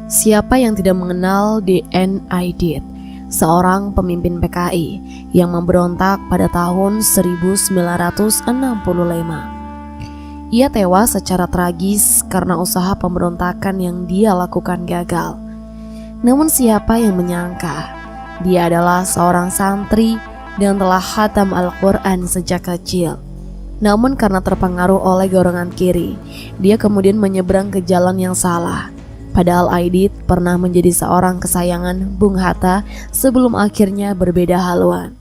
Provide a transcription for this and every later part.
Siapa yang tidak mengenal D.N. Aidit, seorang pemimpin PKI yang memberontak pada tahun 1965. Ia tewas secara tragis karena usaha pemberontakan yang dia lakukan gagal. Namun siapa yang menyangka dia adalah seorang santri dan telah khatam Al-Quran sejak kecil. Namun karena terpengaruh oleh golongan kiri, dia kemudian menyeberang ke jalan yang salah. Padahal Aidit pernah menjadi seorang kesayangan Bung Hatta sebelum akhirnya berbeda haluan.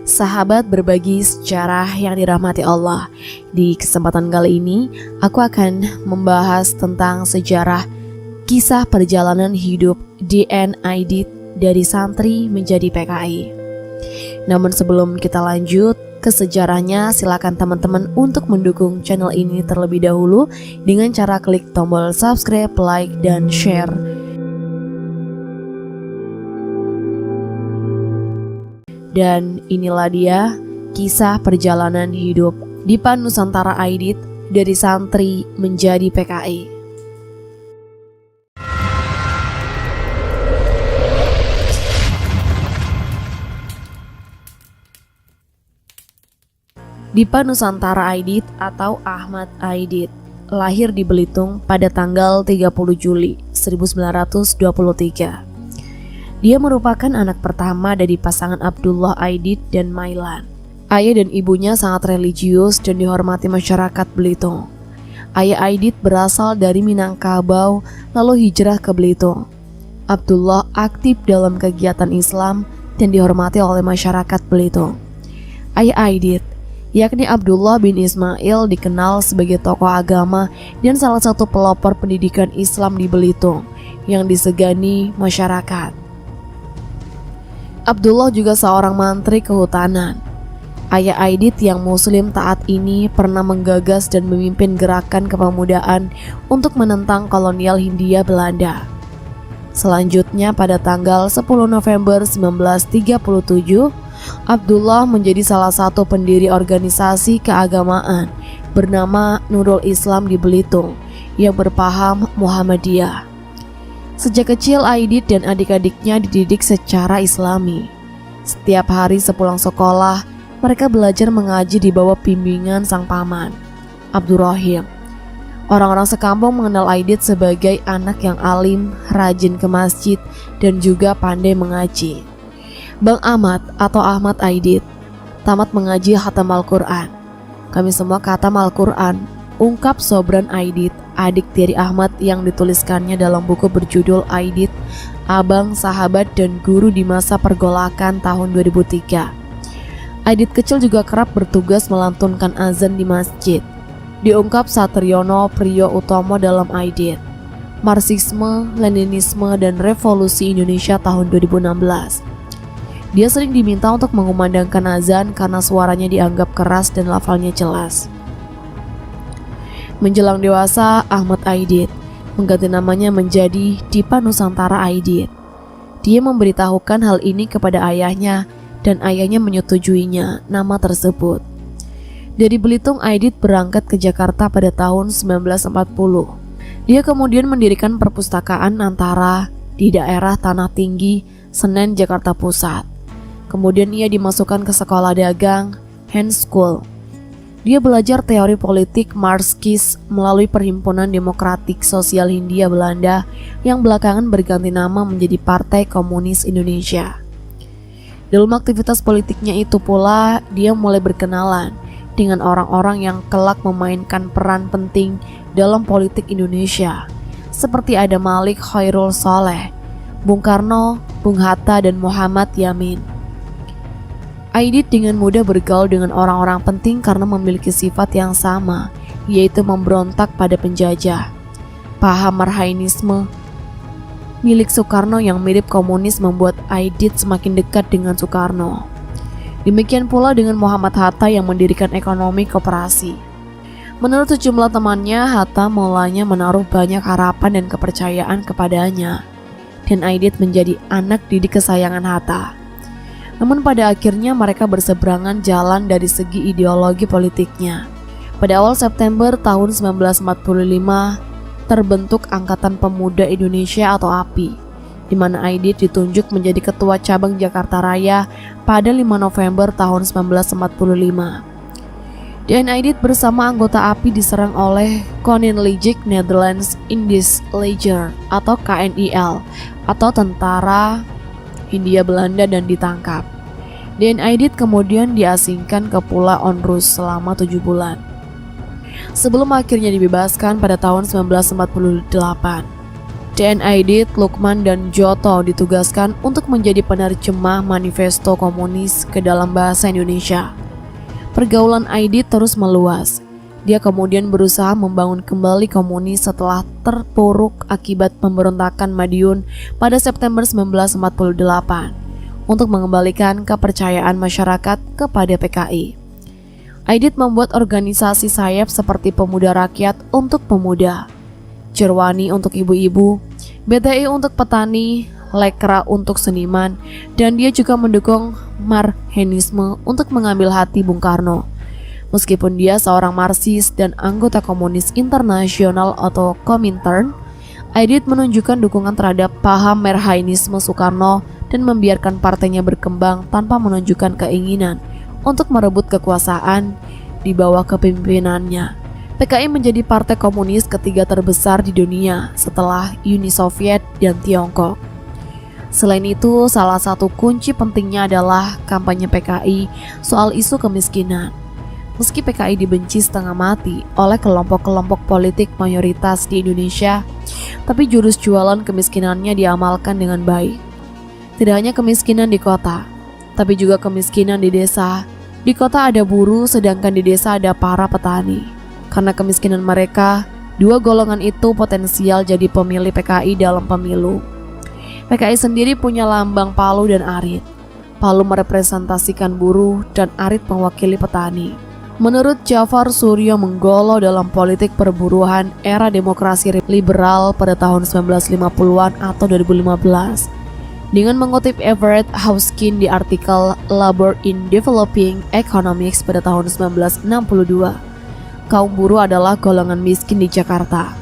Sahabat berbagi sejarah yang dirahmati Allah. Di kesempatan kali ini, aku akan membahas tentang sejarah kisah perjalanan hidup D.N. Aidit dari santri menjadi PKI. Namun sebelum kita lanjut ke sejarahnya, silakan teman-teman untuk mendukung channel ini terlebih dahulu dengan cara klik tombol subscribe, like, dan share. Dan inilah dia kisah perjalanan hidup Dipa Nusantara Aidit dari santri menjadi PKI. Dipa Nusantara Aidit atau Ahmad Aidit lahir di Belitung pada tanggal 30 Juli 1923. Dia merupakan anak pertama dari pasangan Abdullah Aidit dan Mailan. Ayah dan ibunya sangat religius dan dihormati masyarakat Belitung. Ayah Aidit berasal dari Minangkabau lalu hijrah ke Belitung. Abdullah aktif dalam kegiatan Islam dan dihormati oleh masyarakat Belitung. Ayah Aidit, yakni Abdullah bin Ismail, dikenal sebagai tokoh agama dan salah satu pelopor pendidikan Islam di Belitung yang disegani masyarakat. Abdullah juga seorang mantri kehutanan. Ayah Aidit yang muslim taat ini pernah menggagas dan memimpin gerakan kepemudaan untuk menentang kolonial Hindia Belanda. Selanjutnya pada tanggal 10 November 1937, Abdullah menjadi salah satu pendiri organisasi keagamaan bernama Nurul Islam di Belitung yang berpaham Muhammadiyah. Sejak kecil Aidit dan adik-adiknya dididik secara Islami. Setiap hari sepulang sekolah, mereka belajar mengaji di bawah bimbingan sang paman, Abdurrahim. Orang-orang sekampung mengenal Aidit sebagai anak yang alim, rajin ke masjid, dan juga pandai mengaji. Bang Ahmad atau Ahmad Aidit tamat mengaji khatam Al-Quran. Kami semua khatam Al-Quran, ungkap Sobran Aidit, adik dari Ahmad yang dituliskannya dalam buku berjudul Aidit, Abang, Sahabat, dan Guru di Masa Pergolakan tahun 2003. Aidit kecil juga kerap bertugas melantunkan azan di masjid. Diungkap Satriono Priyo Utomo dalam Aidit, Marxisme, Leninisme, dan Revolusi Indonesia tahun 2016. Dia sering diminta untuk mengumandangkan azan karena suaranya dianggap keras dan lafalnya jelas. Menjelang dewasa, Ahmad Aidit mengganti namanya menjadi Dipa Nusantara Aidit. Dia memberitahukan hal ini kepada ayahnya dan ayahnya menyetujuinya nama tersebut. Dari Belitung, Aidit berangkat ke Jakarta pada tahun 1940. Dia kemudian mendirikan perpustakaan antara di daerah Tanah Tinggi, Senen, Jakarta Pusat. Kemudian ia dimasukkan ke sekolah dagang, Hand School. Dia belajar teori politik Marxis melalui Perhimpunan Demokratik Sosial Hindia Belanda yang belakangan berganti nama menjadi Partai Komunis Indonesia. Dalam aktivitas politiknya itu pula, dia mulai berkenalan dengan orang-orang yang kelak memainkan peran penting dalam politik Indonesia, seperti ada Malik Khairul Saleh, Bung Karno, Bung Hatta, dan Muhammad Yamin. Aidit dengan mudah bergaul dengan orang-orang penting karena memiliki sifat yang sama, yaitu memberontak pada penjajah. Paham Marxisme milik Soekarno yang mirip komunis membuat Aidit semakin dekat dengan Soekarno. Demikian pula dengan Muhammad Hatta yang mendirikan ekonomi koperasi. Menurut sejumlah temannya, Hatta mulanya menaruh banyak harapan dan kepercayaan kepadanya, dan Aidit menjadi anak didik kesayangan Hatta. Namun pada akhirnya mereka berseberangan jalan dari segi ideologi politiknya. Pada awal September tahun 1945, terbentuk Angkatan Pemuda Indonesia atau API, di mana Aidit ditunjuk menjadi Ketua Cabang Jakarta Raya pada 5 November tahun 1945. Dan Aidit bersama anggota API diserang oleh Koninklijke Nederlands Indisch Leger atau KNIL atau Tentara Hindia Belanda dan ditangkap. Dan Aidit kemudian diasingkan ke Pulau Onrus selama 7 bulan. Sebelum akhirnya dibebaskan pada tahun 1948. Dan Aidit, Lukman, dan Joto ditugaskan untuk menjadi penerjemah manifesto komunis ke dalam bahasa Indonesia. Pergaulan Aidit terus meluas. Dia kemudian berusaha membangun kembali komunis setelah terpuruk akibat pemberontakan Madiun pada September 1948 untuk mengembalikan kepercayaan masyarakat kepada PKI. Aidit membuat organisasi sayap seperti Pemuda Rakyat untuk pemuda, Cerwani untuk ibu-ibu, BTI untuk petani, Lekra untuk seniman, dan dia juga mendukung Marxisme untuk mengambil hati Bung Karno. Meskipun dia seorang Marxis dan anggota Komunis Internasional atau Komintern, Aidit menunjukkan dukungan terhadap paham Marxisme Soekarno dan membiarkan partainya berkembang tanpa menunjukkan keinginan untuk merebut kekuasaan di bawah kepemimpinannya. PKI menjadi partai komunis ketiga terbesar di dunia setelah Uni Soviet dan Tiongkok. Selain itu, salah satu kunci pentingnya adalah kampanye PKI soal isu kemiskinan. Meski PKI dibenci setengah mati oleh kelompok-kelompok politik mayoritas di Indonesia, tapi jurus jualan kemiskinannya diamalkan dengan baik. Tidak hanya kemiskinan di kota, tapi juga kemiskinan di desa. Di kota ada buruh, sedangkan di desa ada para petani. Karena kemiskinan mereka, dua golongan itu potensial jadi pemilih PKI dalam pemilu. PKI sendiri punya lambang palu dan arit. Palu merepresentasikan buruh dan arit mewakili petani. Menurut Jafar Suryo Menggolo dalam politik perburuhan era demokrasi liberal pada tahun 1950-an atau 2015, dengan mengutip Everett Houskin di artikel Labor in Developing Economics pada tahun 1962, kaum buruh adalah golongan miskin di Jakarta.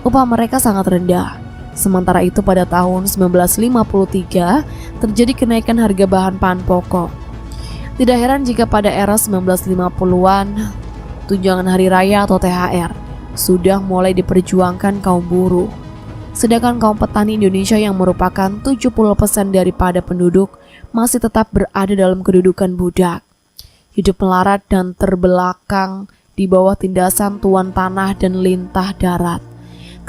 Upah mereka sangat rendah. Sementara itu pada tahun 1953 terjadi kenaikan harga bahan pokok. Tidak heran jika pada era 1950-an tunjangan hari raya atau THR sudah mulai diperjuangkan kaum buruh. Sedangkan kaum petani Indonesia yang merupakan 70% daripada penduduk masih tetap berada dalam kedudukan budak. Hidup melarat dan terbelakang di bawah tindasan tuan tanah dan lintah darat,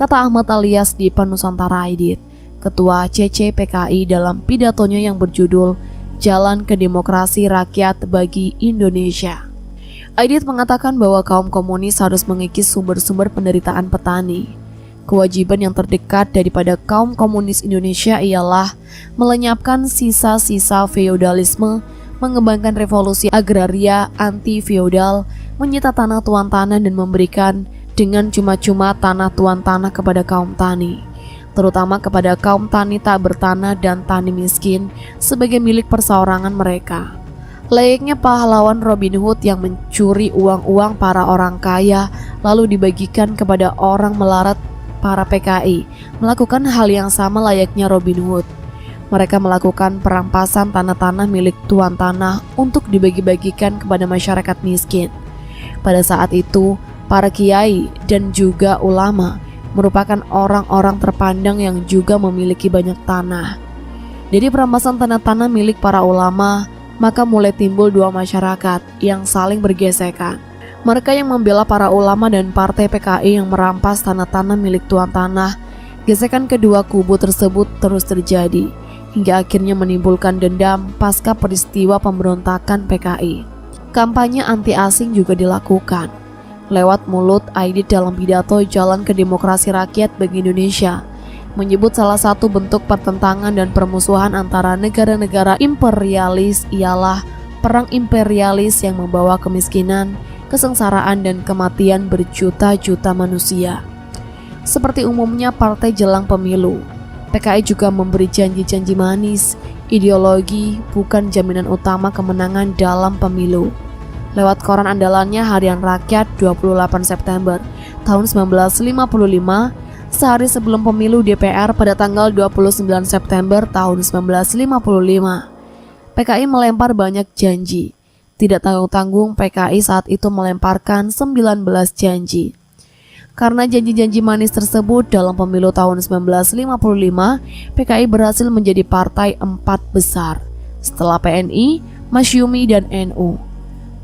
kata Ahmad alias Dipa Nusantara Aidit, Ketua CCPKI dalam pidatonya yang berjudul Jalan ke Demokrasi Rakyat bagi Indonesia. Aidit mengatakan bahwa kaum komunis harus mengikis sumber-sumber penderitaan petani. Kewajiban yang terdekat daripada kaum komunis Indonesia ialah melenyapkan sisa-sisa feodalisme, mengembangkan revolusi agraria anti-feodal, menyita tanah tuan tanah dan memberikan dengan cuma-cuma tanah tuan tanah kepada kaum tani, terutama kepada kaum tani tak bertanah dan tani miskin sebagai milik perseorangan mereka. Layaknya pahlawan Robin Hood yang mencuri uang-uang para orang kaya lalu dibagikan kepada orang melarat, para PKI melakukan hal yang sama layaknya Robin Hood. Mereka melakukan perampasan tanah-tanah milik tuan tanah untuk dibagi-bagikan kepada masyarakat miskin. Pada saat itu, para kiai dan juga ulama merupakan orang-orang terpandang yang juga memiliki banyak tanah. Dari perampasan tanah-tanah milik para ulama, maka mulai timbul dua masyarakat yang saling bergesekan. Mereka yang membela para ulama dan partai PKI yang merampas tanah-tanah milik tuan tanah. Gesekan kedua kubu tersebut terus terjadi, hingga akhirnya menimbulkan dendam pasca peristiwa pemberontakan PKI. Kampanye anti asing juga dilakukan. Lewat mulut Aidit dalam pidato Jalan ke Demokrasi Rakyat bagi Indonesia, menyebut salah satu bentuk pertentangan dan permusuhan antara negara-negara imperialis ialah perang imperialis yang membawa kemiskinan, kesengsaraan dan kematian berjuta-juta manusia. Seperti umumnya partai jelang pemilu, PKI juga memberi janji-janji manis. Ideologi bukan jaminan utama kemenangan dalam pemilu. lewat koran andalannya Harian Rakyat 28 September tahun 1955, sehari sebelum pemilu DPR pada tanggal 29 September tahun 1955. PKI melempar banyak janji. Tidak tanggung-tanggung PKI saat itu melemparkan 19 janji. Karena janji-janji manis tersebut dalam pemilu tahun 1955, PKI berhasil menjadi partai 4 besar setelah PNI, Masyumi, dan NU.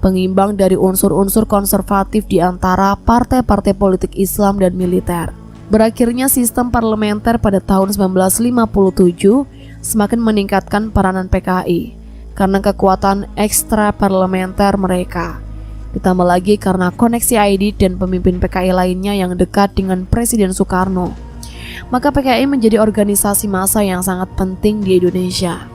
Pengimbang dari unsur-unsur konservatif di antara partai-partai politik Islam dan militer. Berakhirnya sistem parlementer pada tahun 1957 semakin meningkatkan peranan PKI karena kekuatan ekstra parlementer mereka. Ditambah lagi karena koneksi Aidit dan pemimpin PKI lainnya yang dekat dengan Presiden Soekarno. Maka PKI menjadi organisasi massa yang sangat penting di Indonesia.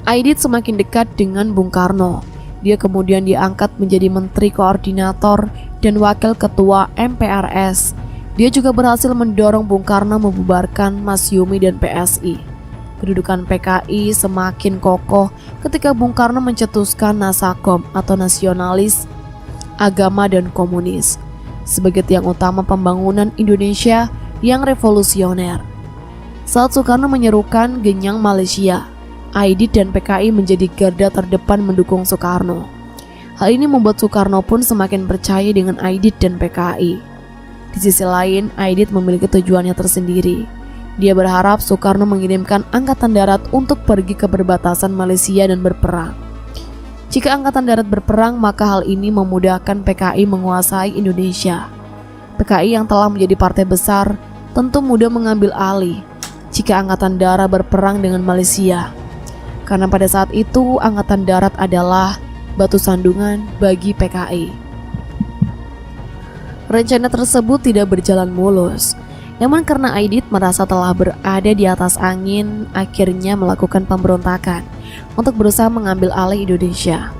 Aidit semakin dekat dengan Bung Karno. Dia kemudian diangkat menjadi Menteri Koordinator dan Wakil Ketua MPRS. Dia juga berhasil mendorong Bung Karno membubarkan Masyumi dan PSI. Kedudukan PKI semakin kokoh ketika Bung Karno mencetuskan Nasakom atau nasionalis, agama dan komunis sebagai tiang utama pembangunan Indonesia yang revolusioner. Saat Soekarno menyerukan Genyang Malaysia, Aidit dan PKI menjadi garda terdepan mendukung Soekarno. Hal ini membuat Soekarno pun semakin percaya dengan Aidit dan PKI. Di sisi lain, Aidit memiliki tujuannya tersendiri. Dia berharap Soekarno mengirimkan angkatan darat untuk pergi ke perbatasan Malaysia dan berperang. Jika angkatan darat berperang, maka hal ini memudahkan PKI menguasai Indonesia. PKI yang telah menjadi partai besar tentu mudah mengambil alih jika angkatan darat berperang dengan Malaysia. Karena pada saat itu angkatan darat adalah batu sandungan bagi PKI. Rencana tersebut tidak berjalan mulus. Namun karena Aidit merasa telah berada di atas angin, akhirnya melakukan pemberontakan untuk berusaha mengambil alih Indonesia.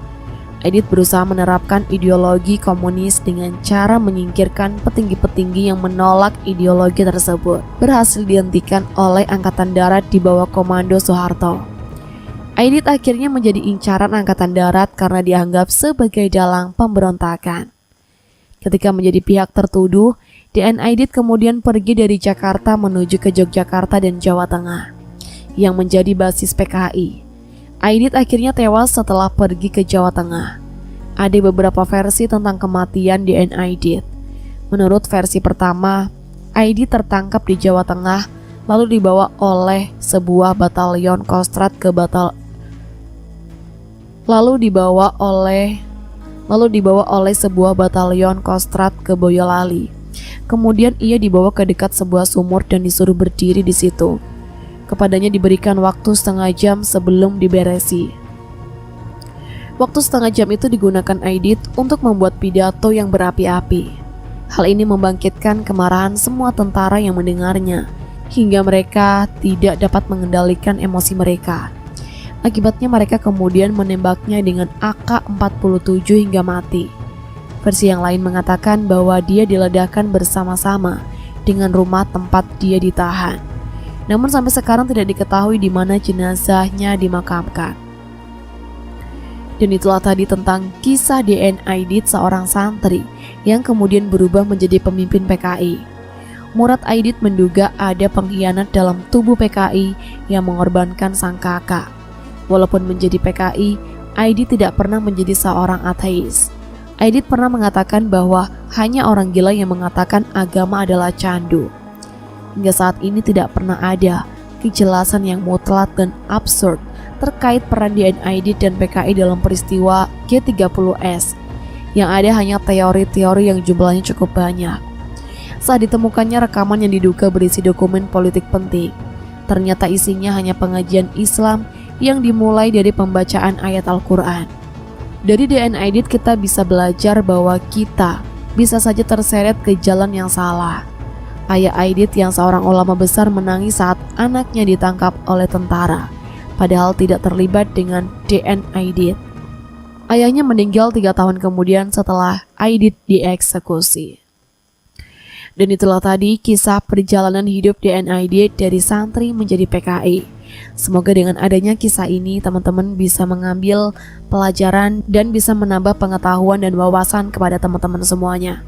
Aidit berusaha menerapkan ideologi komunis dengan cara menyingkirkan petinggi-petinggi yang menolak ideologi tersebut. Berhasil dihentikan oleh angkatan darat di bawah komando Soeharto. Aidit akhirnya menjadi incaran angkatan darat karena dianggap sebagai dalang pemberontakan. Ketika menjadi pihak tertuduh, DN Aidit kemudian pergi dari Jakarta menuju ke Yogyakarta dan Jawa Tengah, yang menjadi basis PKI. Aidit akhirnya tewas setelah pergi ke Jawa Tengah. Ada beberapa versi tentang kematian DN Aidit. Menurut versi pertama, Aidit tertangkap di Jawa Tengah, lalu dibawa oleh sebuah batalion Kostrad ke sebuah batalion Kostrad ke Boyolali. Kemudian ia dibawa ke dekat sebuah sumur dan disuruh berdiri di situ. Kepadanya diberikan waktu setengah jam sebelum diberesi. Waktu setengah jam itu digunakan Aidit untuk membuat pidato yang berapi-api. Hal ini membangkitkan kemarahan semua tentara yang mendengarnya, hingga mereka tidak dapat mengendalikan emosi mereka. Akibatnya mereka kemudian menembaknya dengan AK-47 hingga mati. Versi yang lain mengatakan bahwa dia diledakkan bersama-sama dengan rumah tempat dia ditahan. Namun sampai sekarang tidak diketahui di mana jenazahnya dimakamkan. Dan itulah tadi tentang kisah DN Aidit, seorang santri yang kemudian berubah menjadi pemimpin PKI. Murad Aidit menduga ada pengkhianat dalam tubuh PKI yang mengorbankan sang kakak. Walaupun menjadi PKI, Aidit tidak pernah menjadi seorang ateis. Aidit pernah mengatakan bahwa hanya orang gila yang mengatakan agama adalah candu. Hingga saat ini tidak pernah ada kejelasan yang mutlak dan absurd terkait peran DN Aidit dan PKI dalam peristiwa G30S. Yang ada hanya teori-teori yang jumlahnya cukup banyak. Saat ditemukannya rekaman yang diduga berisi dokumen politik penting, ternyata isinya hanya pengajian Islam yang dimulai dari pembacaan ayat Al-Quran. Dari DN Aidit kita bisa belajar bahwa kita bisa saja terseret ke jalan yang salah. Ayah Aidit yang seorang ulama besar menangis saat anaknya ditangkap oleh tentara, padahal tidak terlibat dengan DN Aidit. Ayahnya meninggal 3 tahun kemudian setelah Aidit dieksekusi. Dan itulah tadi kisah perjalanan hidup DN Aidit dari santri menjadi PKI. Semoga dengan adanya kisah ini teman-teman bisa mengambil pelajaran dan bisa menambah pengetahuan dan wawasan kepada teman-teman semuanya.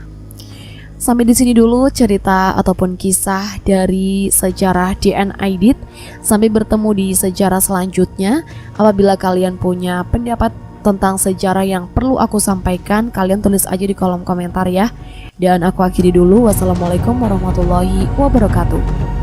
Sampai di sini dulu cerita ataupun kisah dari sejarah DN Aidit. Sampai bertemu di sejarah selanjutnya. Apabila kalian punya pendapat tentang sejarah yang perlu aku sampaikan, kalian tulis aja di kolom komentar ya. Dan aku akhiri dulu. Wassalamualaikum warahmatullahi wabarakatuh.